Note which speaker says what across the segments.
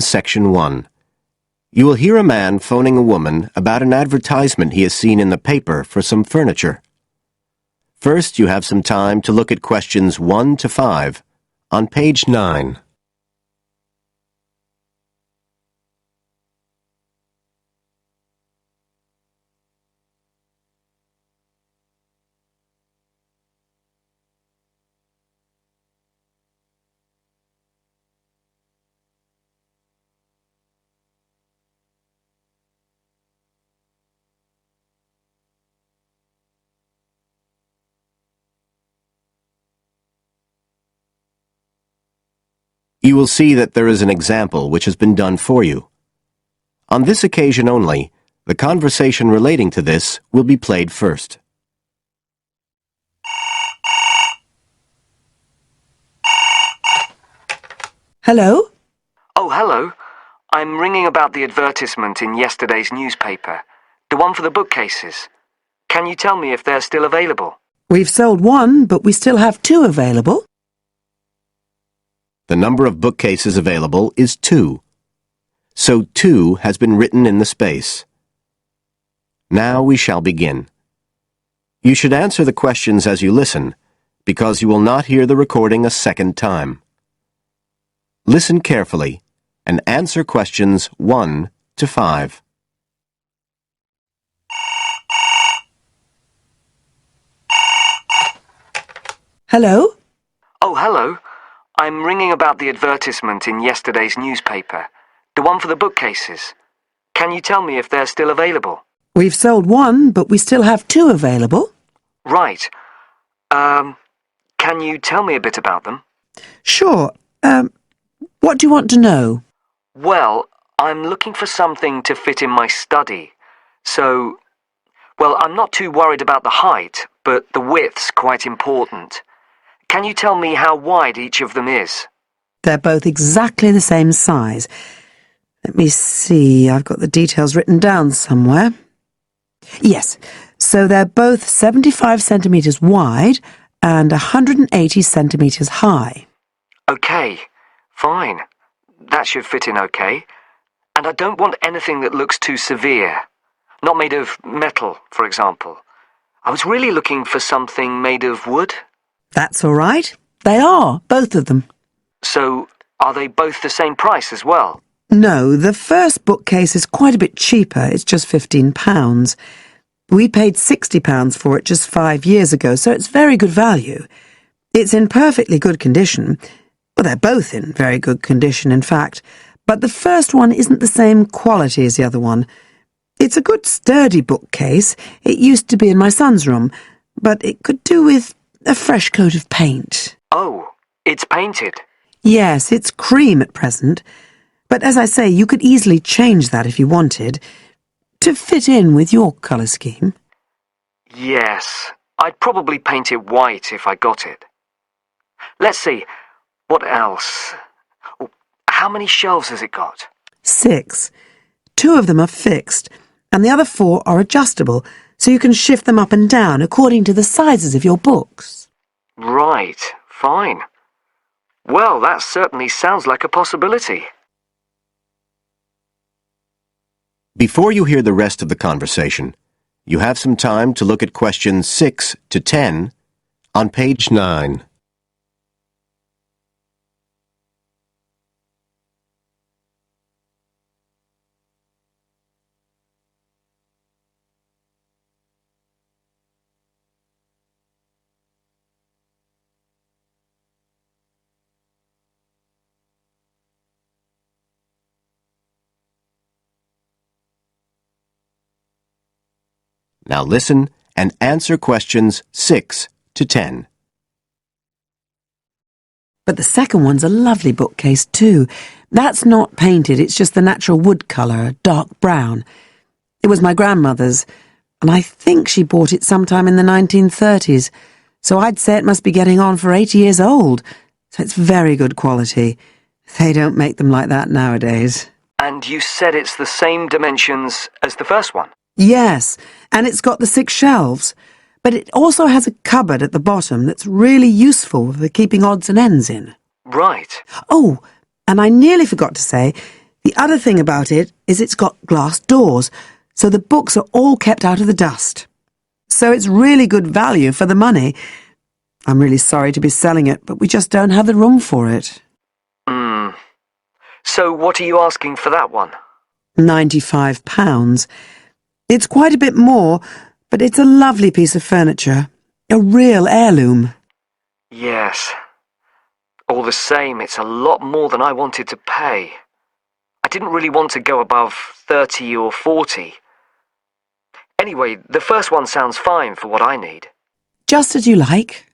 Speaker 1: Section 1. You will hear a man phoning a woman about an advertisement he has seen in the paper for some furniture. First, you have some time to look at questions 1 to 5 on page 9. You will see that there is an example which has been done for you. On this occasion only, the conversation relating to this will be played first.
Speaker 2: Hello?
Speaker 3: Oh, hello. I'm ringing about the advertisement in yesterday's newspaper. The one for the bookcases. Can you tell me if they're still available?
Speaker 2: We've sold one, but we still have 2 available.
Speaker 1: The number of bookcases available is 2. So 2 has been written in the space. Now we shall begin. You should answer the questions as you listen, because you will not hear the recording a second time. Listen carefully and answer questions 1 to 5.
Speaker 2: Hello?
Speaker 3: Oh, hello. I'm ringing about the advertisement in yesterday's newspaper. The one for the bookcases. Can you tell me if they're still available?
Speaker 2: We've sold one, but we still have 2 available.
Speaker 3: Right. Can you tell me a bit about them?
Speaker 2: Sure. What do you want to know?
Speaker 3: Well, I'm looking for something to fit in my study. So, well, I'm not too worried about the height, but the width's quite important. Can you tell me how wide each of them is?
Speaker 2: They're both exactly the same size. Let me see, I've got the details written down somewhere. Yes, so they're both 75 centimetres wide and 180 centimetres high.
Speaker 3: Okay, fine. That should fit in okay. And I don't want anything that looks too severe. Not made of metal, for example. I was really looking for something made of wood.
Speaker 2: That's all right. They are, both of them.
Speaker 3: So, are they both the same price as well?
Speaker 2: No, the first bookcase is quite a bit cheaper. It's just £15. We paid £60 for it just 5 years ago, so it's very good value. It's in perfectly good condition. Well, they're both in very good condition, in fact. But the first one isn't the same quality as the other one. It's a good sturdy bookcase. It used to be in my son's room, but it could do with a fresh coat of paint.
Speaker 3: Oh, it's painted?
Speaker 2: Yes, it's cream at present. But as I say, you could easily change that if you wanted, to fit in with your colour scheme.
Speaker 3: Yes, I'd probably paint it white if I got it. Let's see, what else? Oh, how many shelves has it got?
Speaker 2: 6. 2 of them are fixed, and the other 4 are adjustable, so you can shift them up and down according to the sizes of your books.
Speaker 3: Right, fine. Well, that certainly sounds like a possibility.
Speaker 1: Before you hear the rest of the conversation, you have some time to look at questions 6 to 10 on page 9. Now listen and answer questions 6 to 10.
Speaker 2: But the second one's a lovely bookcase too. That's not painted, it's just the natural wood colour, dark brown. It was my grandmother's, and I think she bought it sometime in the 1930s, so I'd say it must be getting on for 80 years old. So it's very good quality. They don't make them like that nowadays.
Speaker 3: And you said it's the same dimensions as the first one?
Speaker 2: Yes, and it's got the 6 shelves, but it also has a cupboard at the bottom that's really useful for keeping odds and ends in.
Speaker 3: Right.
Speaker 2: Oh, and I nearly forgot to say, The other thing about it is it's got glass doors, so the books are all kept out of the dust. So it's really good value for the money. I'm really sorry to be selling it, but we just don't have the room for it.
Speaker 3: So what are you asking for that one?
Speaker 2: £95. It's quite a bit more, but it's a lovely piece of furniture. A real heirloom.
Speaker 3: Yes. All the same, it's a lot more than I wanted to pay. I didn't really want to go above 30 or 40. Anyway, the first one sounds fine for what I need.
Speaker 2: Just as you like.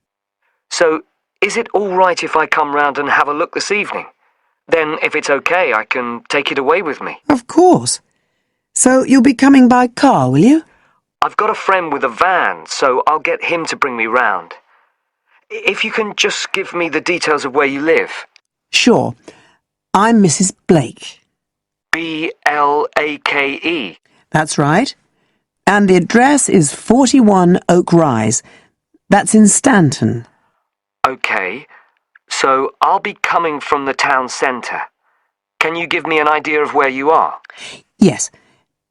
Speaker 3: So, is it all right if I come round and have a look this evening? Then, if it's okay, I can take it away with me.
Speaker 2: Of course. So you'll be coming by car, will you?
Speaker 3: I've got a friend with a van, so I'll get him to bring me round. If you can just give me the details of where you live.
Speaker 2: Sure. I'm Mrs. Blake.
Speaker 3: Blake.
Speaker 2: That's right. And the address is 41 Oak Rise. That's in Stanton.
Speaker 3: Okay, so I'll be coming from the town centre. Can you give me an idea of where you are?
Speaker 2: Yes.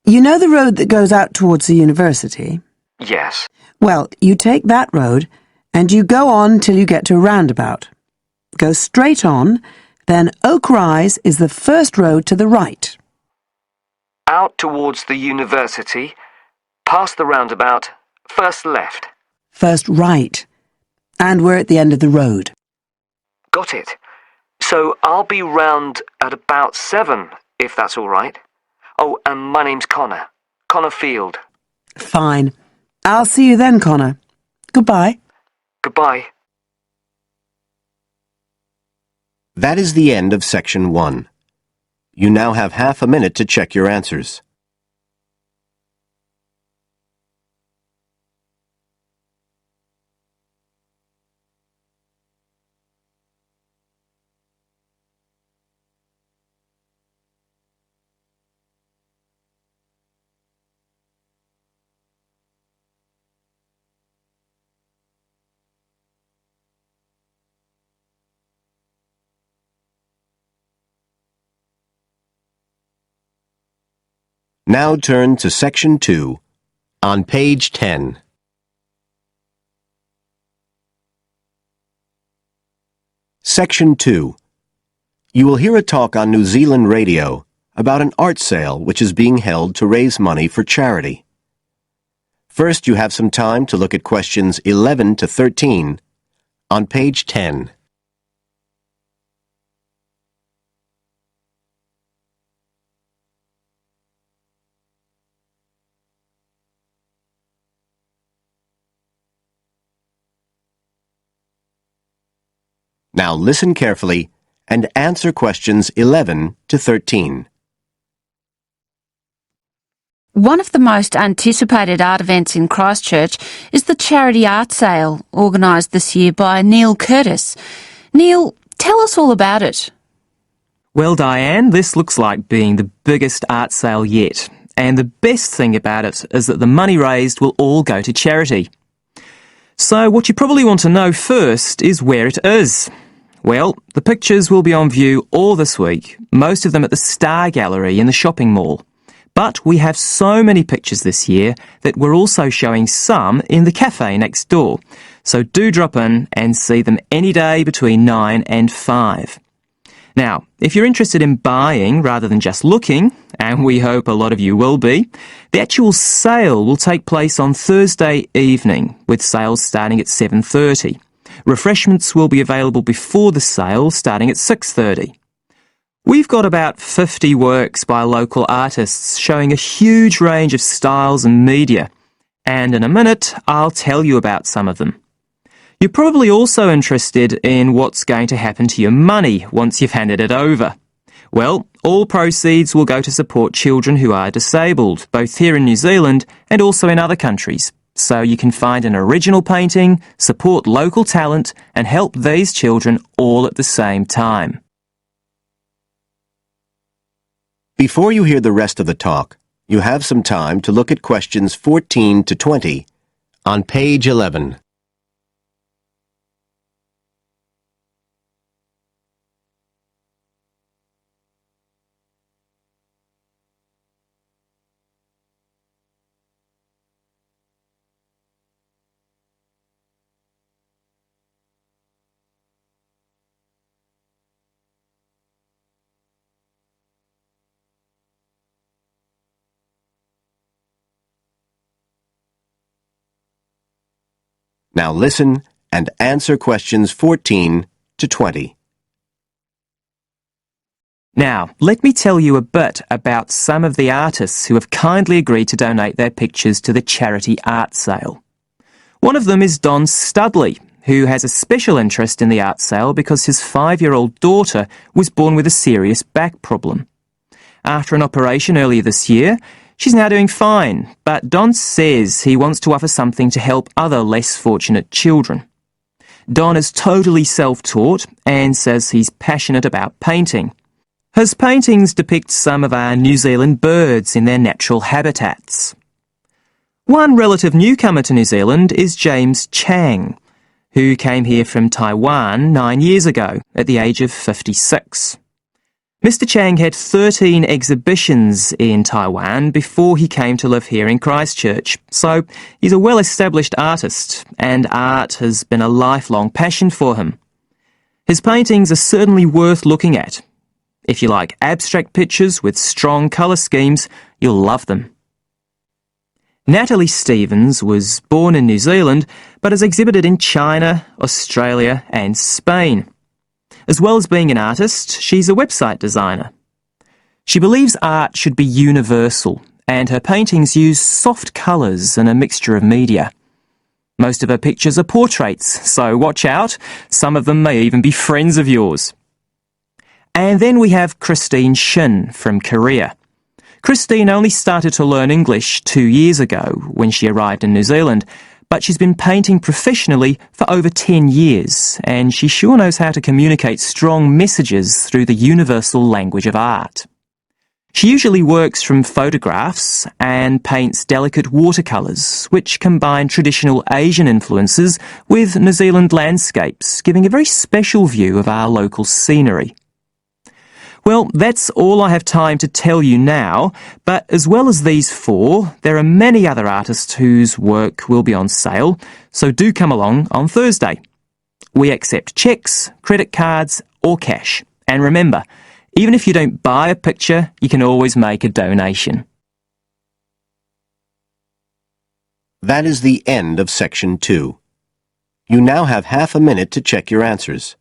Speaker 2: You know the road that goes out towards the university?
Speaker 3: Yes.
Speaker 2: Well, you take that road and you go on till you get to a roundabout. Go straight on, then Oak Rise is the first road to the right.
Speaker 3: Out towards the university, past the roundabout, first left.
Speaker 2: First right. And we're at the end of the road.
Speaker 3: Got it. So I'll be round at about 7, if that's all right. Oh, and my name's Connor. Connor Field.
Speaker 2: Fine. I'll see you then, Connor. Goodbye.
Speaker 3: Goodbye.
Speaker 1: That is the end of section 1. You now have half a minute to check your answers. Now turn to section 2 on page 10. Section 2. You will hear a talk on New Zealand radio about an art sale which is being held to raise money for charity. First, you have some time to look at questions 11 to 13 on page 10. Now listen carefully and answer questions 11 to 13.
Speaker 4: One of the most anticipated art events in Christchurch is the charity art sale organised this year by Neil Curtis. Neil, tell us all about it.
Speaker 5: Well, Diane, this looks like being the biggest art sale yet. And the best thing about it is that the money raised will all go to charity. So what you probably want to know first is where it is. Well, the pictures will be on view all this week, most of them at the Star Gallery in the shopping mall. But we have so many pictures this year that we're also showing some in the cafe next door. So do drop in and see them any day between 9 and 5. Now, if you're interested in buying rather than just looking, and we hope a lot of you will be, the actual sale will take place on Thursday evening, with sales starting at 7:30. Refreshments will be available before the sale, starting at 6:30. We've got about 50 works by local artists showing a huge range of styles and media, and in a minute I'll tell you about some of them. You're probably also interested in what's going to happen to your money once you've handed it over. Well, all proceeds will go to support children who are disabled, both here in New Zealand and also in other countries. So you can find an original painting, support local talent, and help these children all at the same time.
Speaker 1: Before you hear the rest of the talk, you have some time to look at questions 14 to 20 on page 11. Now listen and answer questions 14 to 20.
Speaker 5: Now, let me tell you a bit about some of the artists who have kindly agreed to donate their pictures to the charity art sale. One of them is Don Studley, who has a special interest in the art sale because his 5-year-old daughter was born with a serious back problem. After an operation earlier this year, she's now doing fine, but Don says he wants to offer something to help other less fortunate children. Don is totally self-taught and says he's passionate about painting. His paintings depict some of our New Zealand birds in their natural habitats. One relative newcomer to New Zealand is James Chang, who came here from Taiwan 9 years ago at the age of 56. Mr. Chang had 13 exhibitions in Taiwan before he came to live here in Christchurch, so he's a well-established artist, and art has been a lifelong passion for him. His paintings are certainly worth looking at. If you like abstract pictures with strong colour schemes, you'll love them. Natalie Stevens was born in New Zealand, but has exhibited in China, Australia and Spain. As well as being an artist, she's a website designer. She believes art should be universal, and her paintings use soft colours and a mixture of media. Most of her pictures are portraits, so watch out. Some of them may even be friends of yours. And then we have Christine Shin from Korea. Christine only started to learn English 2 years ago when she arrived in New Zealand, but she's been painting professionally for over 10 years, and she sure knows how to communicate strong messages through the universal language of art. She usually works from photographs and paints delicate watercolours, which combine traditional Asian influences with New Zealand landscapes, giving a very special view of our local scenery. Well, that's all I have time to tell you now, but as well as these 4, there are many other artists whose work will be on sale, so do come along on Thursday. We accept cheques, credit cards or cash. And remember, even if you don't buy a picture, you can always make a donation.
Speaker 1: That is the end of Section 2. You now have half a minute to check your answers.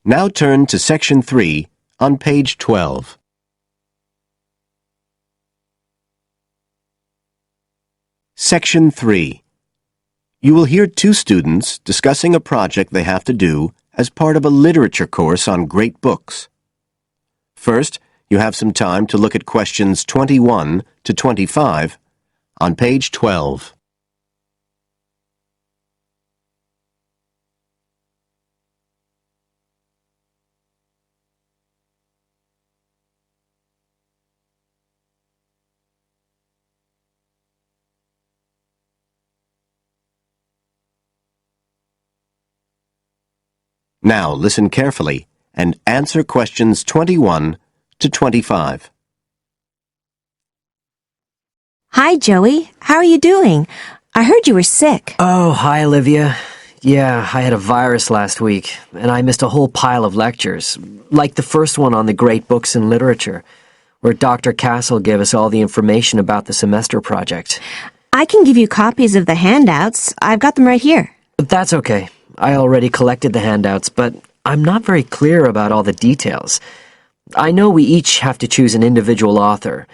Speaker 1: Now turn to Section 3 on page 12. Section 3. You will hear 2 students discussing a project they have to do as part of a literature course on great books. First, you have some time to look at questions 21 to 25 on page 12. Now listen carefully and answer questions 21 to 25.
Speaker 6: Hi, Joey. How are you doing? I heard you were sick.
Speaker 7: Oh, hi, Olivia. Yeah, I had a virus last week, and I missed a whole pile of lectures, like the first one on the great books in literature, where Dr. Castle gave us all the information about the semester project.
Speaker 6: I can give you copies of the handouts. I've got them right here.
Speaker 7: That's okay. I already collected the handouts, but I'm not very clear about all the details. I know we each have to choose an individual author.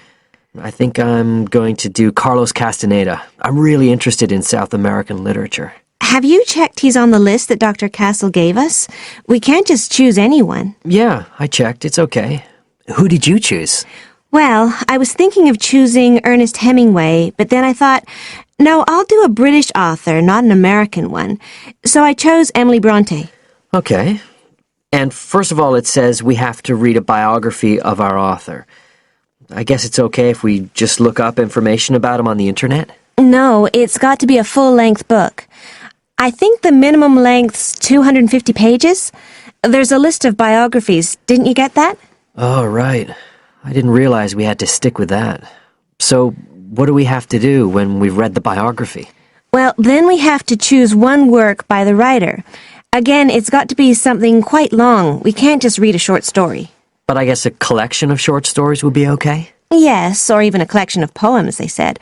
Speaker 7: I think I'm going to do Carlos Castaneda. I'm really interested in South American literature.
Speaker 6: Have you checked he's on the list that Dr. Castle gave us? We can't just choose anyone.
Speaker 7: Yeah, I checked. It's okay. Who did you choose?
Speaker 6: Well, I was thinking of choosing Ernest Hemingway, but then I thought, no, I'll do a British author, not an American one. So I chose Emily Bronte.
Speaker 7: Okay. And first of all, it says we have to read a biography of our author. I guess it's okay if we just look up information about him on the internet?
Speaker 6: No, it's got to be a full-length book. I think the minimum length's 250 pages. There's a list of biographies. Didn't you get that?
Speaker 7: Oh, right. I didn't realize we had to stick with that. So, what do we have to do when we've read the biography?
Speaker 6: Well, then we have to choose one work by the writer. Again, it's got to be something quite long. We can't just read a short story.
Speaker 7: But I guess a collection of short stories would be okay?
Speaker 6: Yes, or even a collection of poems, they said.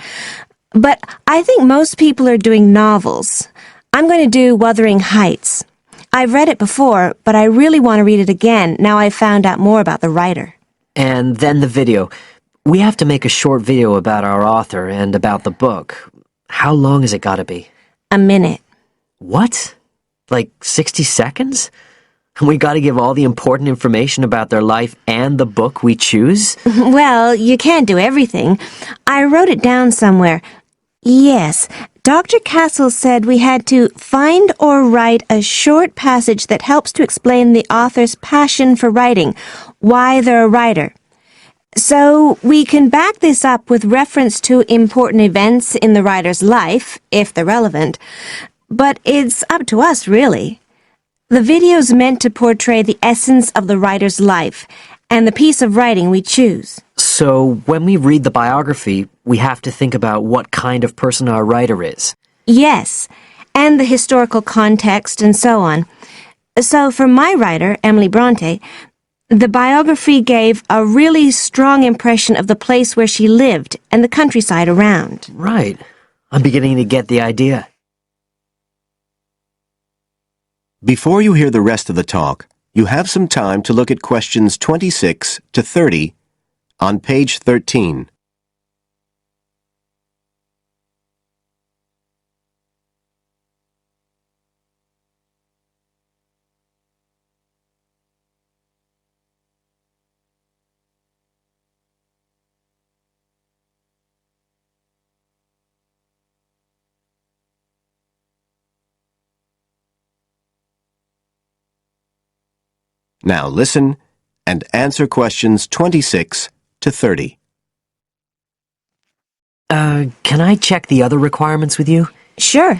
Speaker 6: But I think most people are doing novels. I'm going to do Wuthering Heights. I've read it before, but I really want to read it again now I've found out more about the writer.
Speaker 7: And then the video. We have to make a short video about our author and about the book. How long has it got to be?
Speaker 6: A minute.
Speaker 7: What? Like 60 seconds? We got to give all the important information about their life and the book we choose?
Speaker 6: Well, you can't do everything. I wrote it down somewhere. Yes, Dr. Castle said we had to find or write a short passage that helps to explain the author's passion for writing, why they're a writer. So we can back this up with reference to important events in the writer's life, if they're relevant. But it's up to us, really. The video's meant to portray the essence of the writer's life and the piece of writing we choose.
Speaker 7: So, when we read the biography, we have to think about what kind of person our writer is.
Speaker 6: Yes, and the historical context and so on. So for my writer, Emily Bronte, the biography gave a really strong impression of the place where she lived and the countryside around.
Speaker 7: Right. I'm beginning to get the idea.
Speaker 1: Before you hear the rest of the talk, you have some time to look at questions 26 to 30 on page 13. Now listen and answer questions 26 to 30.
Speaker 7: Can I check the other requirements with you?
Speaker 6: Sure.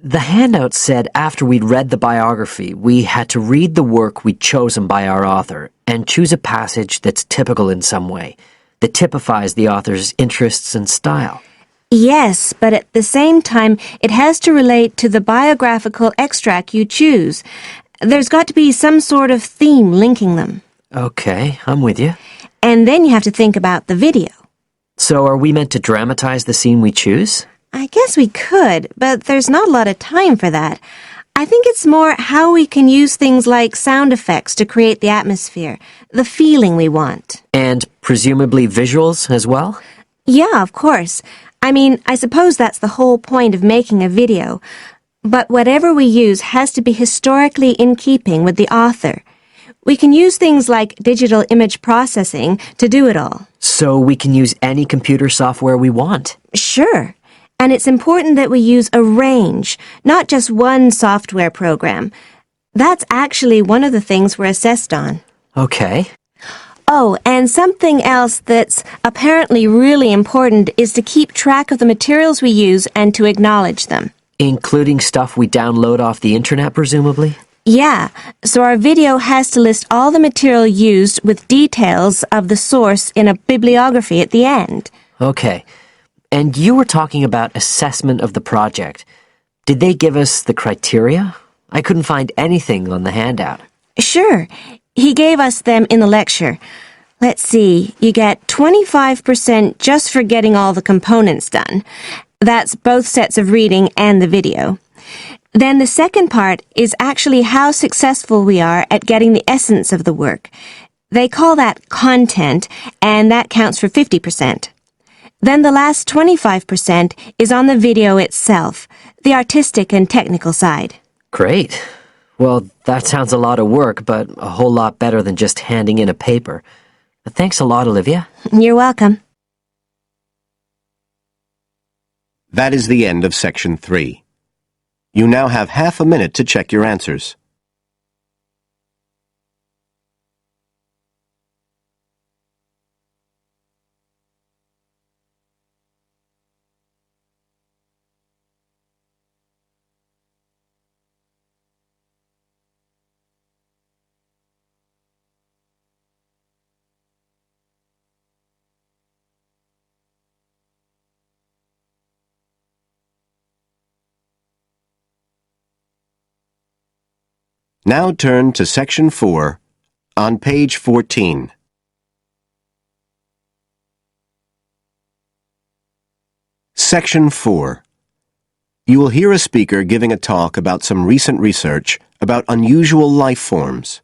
Speaker 7: The handout said after we'd read the biography, we had to read the work we'd chosen by our author and choose a passage that's typical in some way, that typifies the author's interests and style.
Speaker 6: Yes, but at the same time, it has to relate to the biographical extract you choose. There's got to be some sort of theme linking them.
Speaker 7: Okay, I'm with you.
Speaker 6: And then you have to think about the video.
Speaker 7: So are we meant to dramatize the scene we choose?
Speaker 6: I guess we could, but there's not a lot of time for that. I think it's more how we can use things like sound effects to create the atmosphere, the feeling we want.
Speaker 7: And presumably visuals as well?
Speaker 6: Yeah, of course. I mean, I suppose that's the whole point of making a video. But whatever we use has to be historically in keeping with the author. We can use things like digital image processing to do it all.
Speaker 7: So we can use any computer software we want?
Speaker 6: Sure. And it's important that we use a range, not just one software program. That's actually one of the things we're assessed on.
Speaker 7: Okay.
Speaker 6: Oh, and something else that's apparently really important is to keep track of the materials we use and to acknowledge them.
Speaker 7: Including stuff we download off the internet, presumably?
Speaker 6: Yeah, so our video has to list all the material used with details of the source in a bibliography at the end.
Speaker 7: Okay. And you were talking about assessment of the project. Did they give us the criteria? I couldn't find anything on the handout.
Speaker 6: Sure, he gave us them in the lecture. Let's see, you get 25% just for getting all the components done. That's both sets of reading and the video. Then the second part is actually how successful we are at getting the essence of the work. They call that content, and that counts for 50%. Then the last 25% is on the video itself, the artistic and technical side.
Speaker 7: Great. Well, that sounds a lot of work, but a whole lot better than just handing in a paper. Thanks a lot, Olivia.
Speaker 6: You're welcome.
Speaker 1: That is the end of section 3. You now have half a minute to check your answers. Now turn to Section 4 on page 14. Section 4. You will hear a speaker giving a talk about some recent research about unusual life forms.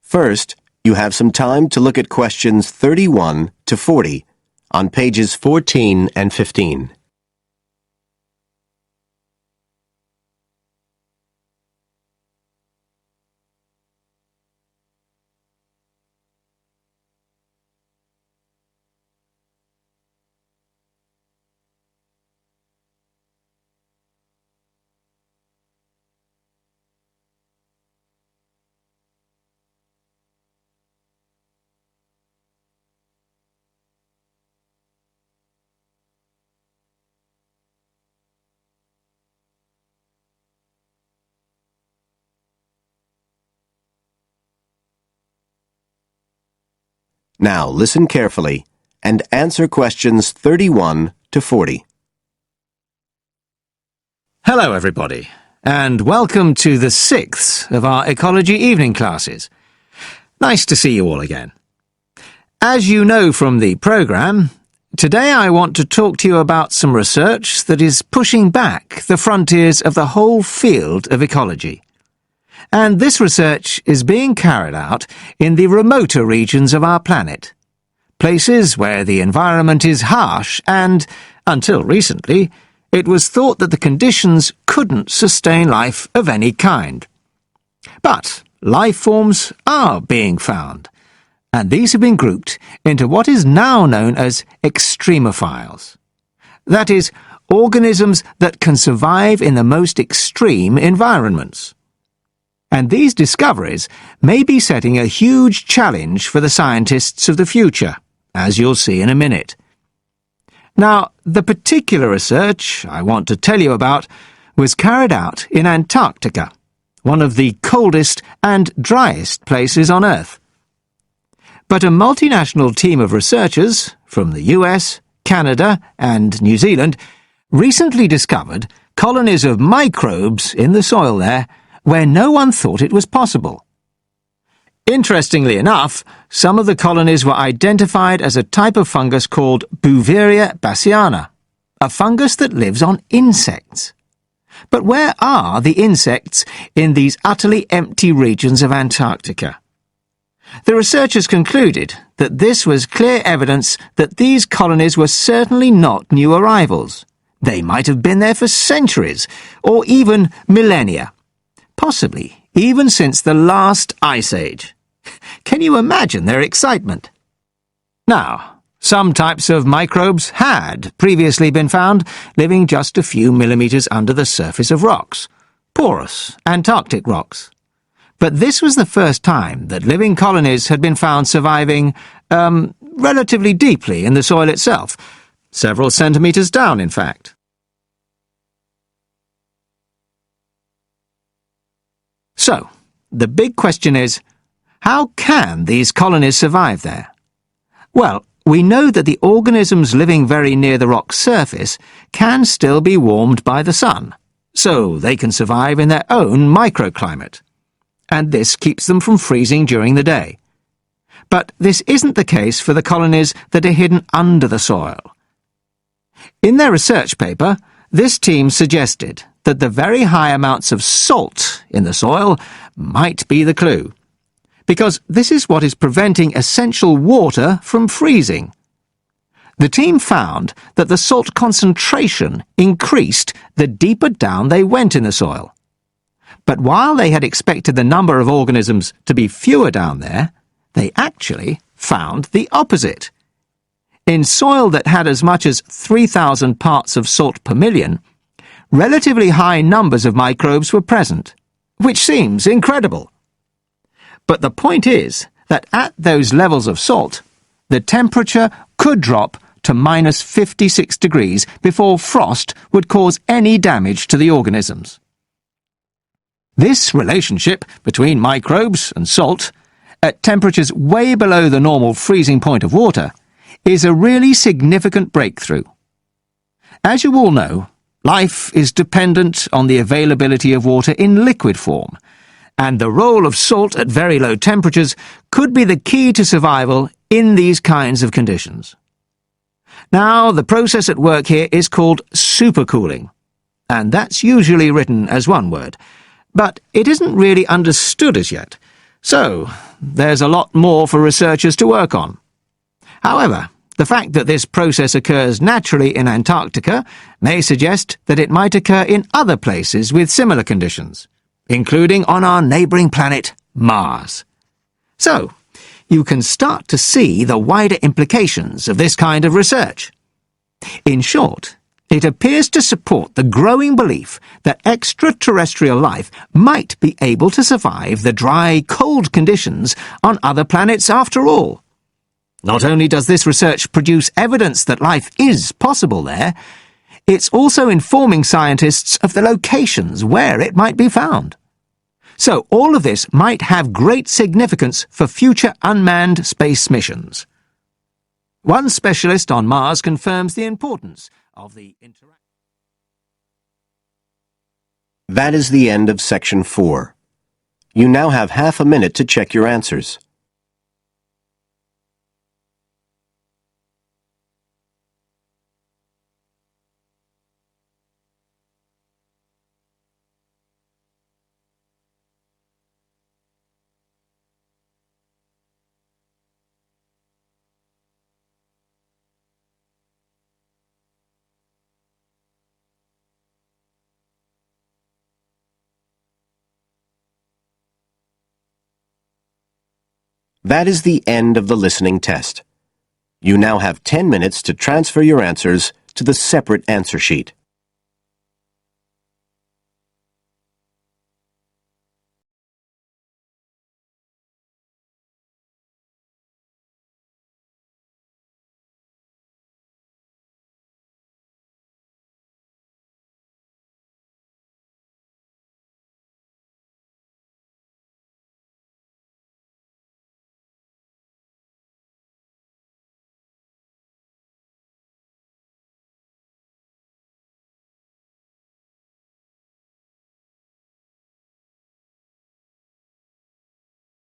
Speaker 1: First, you have some time to look at questions 31 to 40 on pages 14 and 15. Now listen carefully and answer questions 31 to 40.
Speaker 8: Hello everybody, and welcome to the 6th of our ecology evening classes. Nice to see you all again. As you know from the programme, today I want to talk to you about some research that is pushing back the frontiers of the whole field of ecology. And this research is being carried out in the remoter regions of our planet, places where the environment is harsh and, until recently, it was thought that the conditions couldn't sustain life of any kind. But life forms are being found, and these have been grouped into what is now known as extremophiles. That is, organisms that can survive in the most extreme environments. And these discoveries may be setting a huge challenge for the scientists of the future, as you'll see in a minute. Now, the particular research I want to tell you about was carried out in Antarctica, one of the coldest and driest places on Earth. But a multinational team of researchers from the US, Canada, and New Zealand recently discovered colonies of microbes in the soil there where no one thought it was possible. Interestingly enough, some of the colonies were identified as a type of fungus called Bouveria bassiana, a fungus that lives on insects. But where are the insects in these utterly empty regions of Antarctica? The researchers concluded that this was clear evidence that these colonies were certainly not new arrivals. They might have been there for centuries, or even millennia. Possibly even since the last ice age. Can you imagine their excitement? Now, some types of microbes had previously been found living just a few millimeters under the surface of rocks, porous Antarctic rocks. But this was the first time that living colonies had been found surviving, relatively deeply in the soil itself, several centimeters down, in fact. So, the big question is, how can these colonies survive there? Well, we know that the organisms living very near the rock's surface can still be warmed by the sun, so they can survive in their own microclimate. And this keeps them from freezing during the day. But this isn't the case for the colonies that are hidden under the soil. In their research paper, this team suggested that the very high amounts of salt in the soil might be the clue, because this is what is preventing essential water from freezing. The team found that the salt concentration increased the deeper down they went in the soil. But while they had expected the number of organisms to be fewer down there, they actually found the opposite. In soil that had as much as 3,000 parts of salt per million, relatively high numbers of microbes were present, which seems incredible. But the point is that at those levels of salt, the temperature could drop to minus 56 degrees before frost would cause any damage to the organisms. This relationship between microbes and salt, at temperatures way below the normal freezing point of water, is a really significant breakthrough. As you all know, life is dependent on the availability of water in liquid form, and the role of salt at very low temperatures could be the key to survival in these kinds of conditions. Now, the process at work here is called supercooling, and that's usually written as one word, but it isn't really understood as yet, so there's a lot more for researchers to work on. However, the fact that this process occurs naturally in Antarctica may suggest that it might occur in other places with similar conditions, including on our neighbouring planet, Mars. So, you can start to see the wider implications of this kind of research. In short, it appears to support the growing belief that extraterrestrial life might be able to survive the dry, cold conditions on other planets after all. Not only does this research produce evidence that life is possible there, it's also informing scientists of the locations where it might be found. So all of this might have great significance for future unmanned space missions. One specialist on Mars confirms the importance of the interaction.
Speaker 1: That is the end of Section 4. You now have half a minute to check your answers. That is the end of the listening test. You now have 10 minutes to transfer your answers to the separate answer sheet.